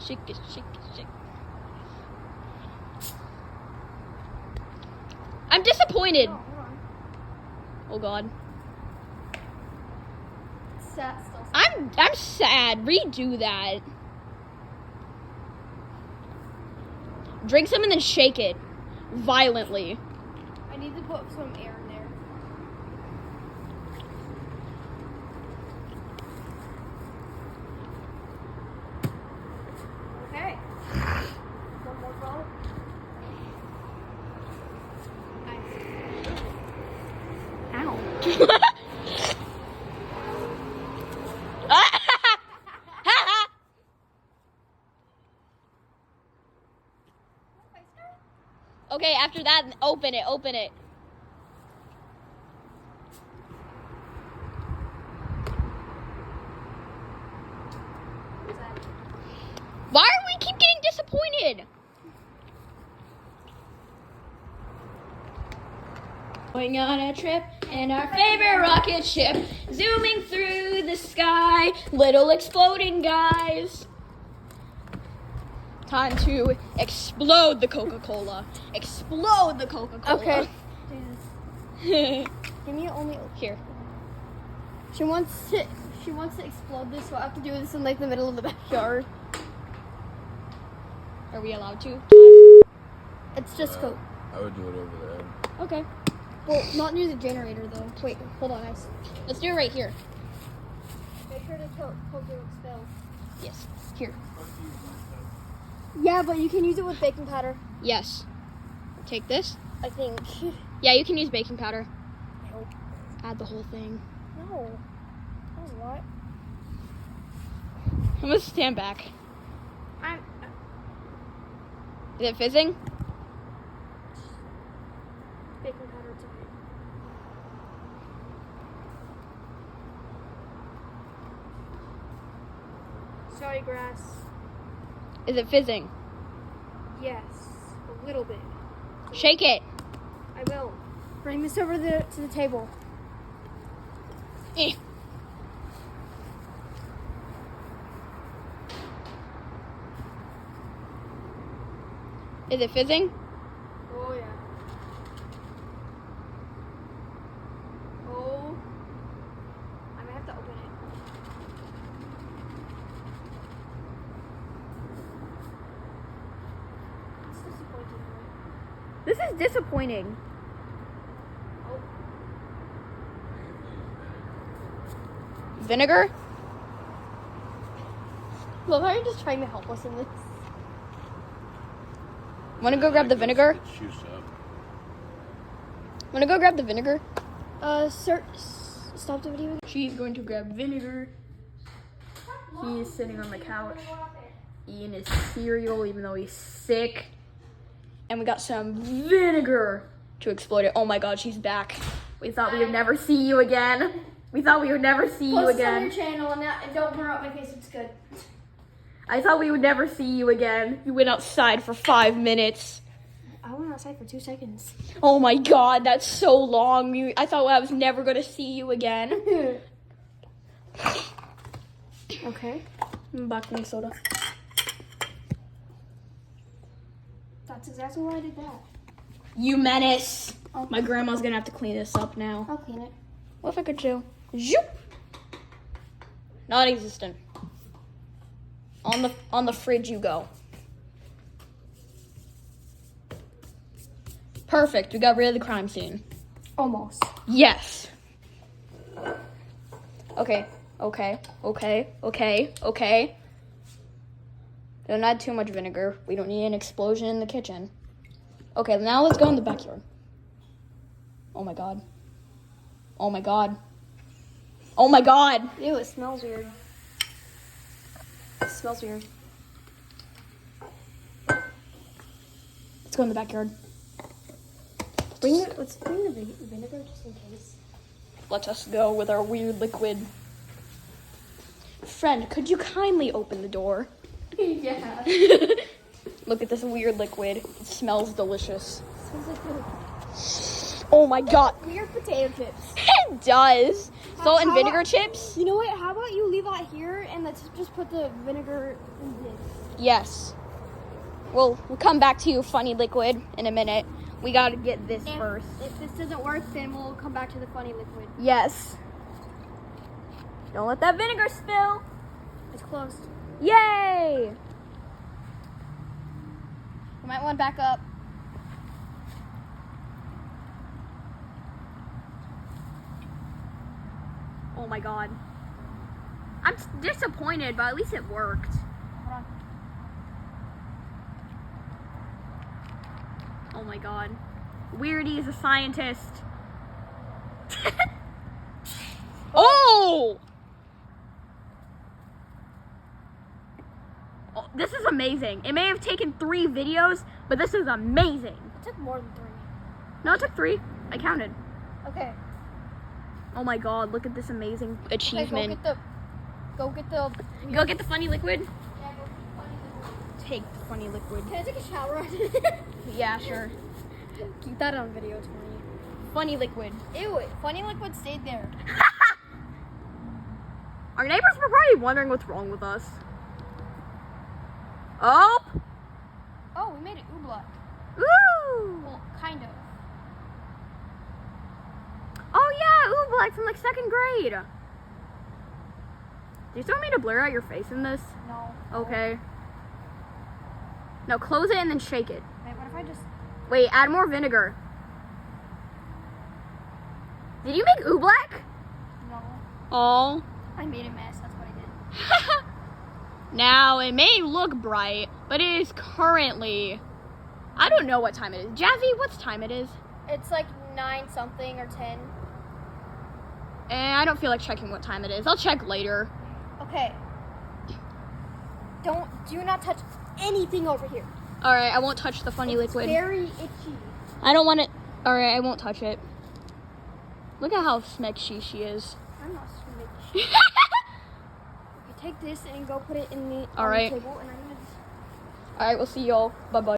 Shake it, shake it, shake it. I'm disappointed. Oh, hold on. Oh God. Still. I'm sad. Redo that. Drink some and then shake it violently. I need to put some air in there. Okay. One more bottle. Ow. Okay, after that, open it. Why are we keep getting disappointed? Going on a trip in our favorite rocket ship, zooming through the sky, little exploding guys. Time to explode the Coca-Cola. Explode the Coca-Cola. Okay. Give me only Here. She wants to explode this, so I have to do this in like the middle of the backyard. Are we allowed to? It's just Coke. I would do it over there. Okay. Well, not near the generator though. Wait, hold on, guys. Let's do it right here. Make sure the Coke don't spill. Yes. Here. Yeah, but you can use it with baking powder. Yes. Take this. I think. Yeah, you can use baking powder. No. Add the whole thing. No. Oh, what? I'm gonna stand back. I'm. Is it fizzing? Baking powder tonight. Sorry, grass. Is it fizzing? Yes, a little bit. Shake it. I will. Bring this over to the table. Eh. Is it fizzing? Oh yeah. Oh. I might have to open it. It's disappointing, right? This is disappointing. Oh. Vinegar? Love how you're just trying to help us in this. Wanna go grab the vinegar? Juice up. Wanna go grab the vinegar? Sir, stop the video. She's going to grab vinegar. He's sitting on the couch eating his cereal even though he's sick. And we got some vinegar to explode it. Oh my God, she's back. We thought we would never see you again. We thought we would never see you Post on again. your channel and don't blur out my face. It's good. I thought we would never see you again. You went outside for 5 minutes. I went outside for 2 seconds. Oh my God, that's so long. I thought I was never gonna see you again. Okay. Baking soda. That's exactly why I did that. You menace. Oh. My grandma's gonna have to clean this up now. I'll clean it. What if I could chill? Zoop. Not existent. On the fridge you go. Perfect. We got rid of the crime scene. Almost. Yes. Okay. Don't add too much vinegar. We don't need an explosion in the kitchen. Okay, now let's go in the backyard. Oh my God. Oh my God. Oh my God. Ew, it smells weird. It smells weird. Let's go in the backyard. Let's bring the vinegar just in case. Let us go with our weird liquid. Friend, could you kindly open the door? Yeah. Look at this weird liquid. It smells delicious. Smells like Oh my God. weird potato chips. It it does. Salt and How vinegar about- chips? You know what? How about you leave that here and let's just put the vinegar in this. Yes. We'll come back to you, funny liquid, in a minute. We gotta get this first. If this doesn't work, then we'll come back to the funny liquid. Yes. Don't let that vinegar spill. It's closed. Yay! You might want to back up. Oh my god. I'm disappointed, but at least it worked. Hold on. Oh my god. Weirdy is a scientist. Oh! Oh! This is amazing. It may have taken 3 videos, but this is amazing. It took more than 3. No, it took 3. I counted. Okay. Oh my god, look at this amazing Okay, achievement. go get the. Go get the funny liquid. Yeah, go get the funny liquid. Take the funny liquid. Can I take a shower? Yeah, sure. Keep that on video, Tony. Funny liquid. Ew, funny liquid stayed there. Our neighbors were probably wondering what's wrong with us. Oh! Oh, we made it oobleck. Ooh! Well, kind of. Oh yeah, oobleck from like 2nd grade. Do you still want me to blur out your face in this? No. Okay. Now close it and then shake it. Wait, what if I just? Wait, add more vinegar. Did you make oobleck? No. Oh. I made a mess. That's what I did. Now, it may look bright, but it is currently... I don't know what time it is. Jazzy, what's time it is? It's like 9 something or 10. I don't feel like checking what time it is. I'll check later. Okay. Do not touch anything over here. Alright, I won't touch the funny liquid. Very itchy. I don't want it... Alright, I won't touch it. Look at how smecky she is. I'm not swimming. Okay, take this and go put it in the, on Alright. the table, and I'm gonna just. Alright, we'll see y'all. Bye-bye.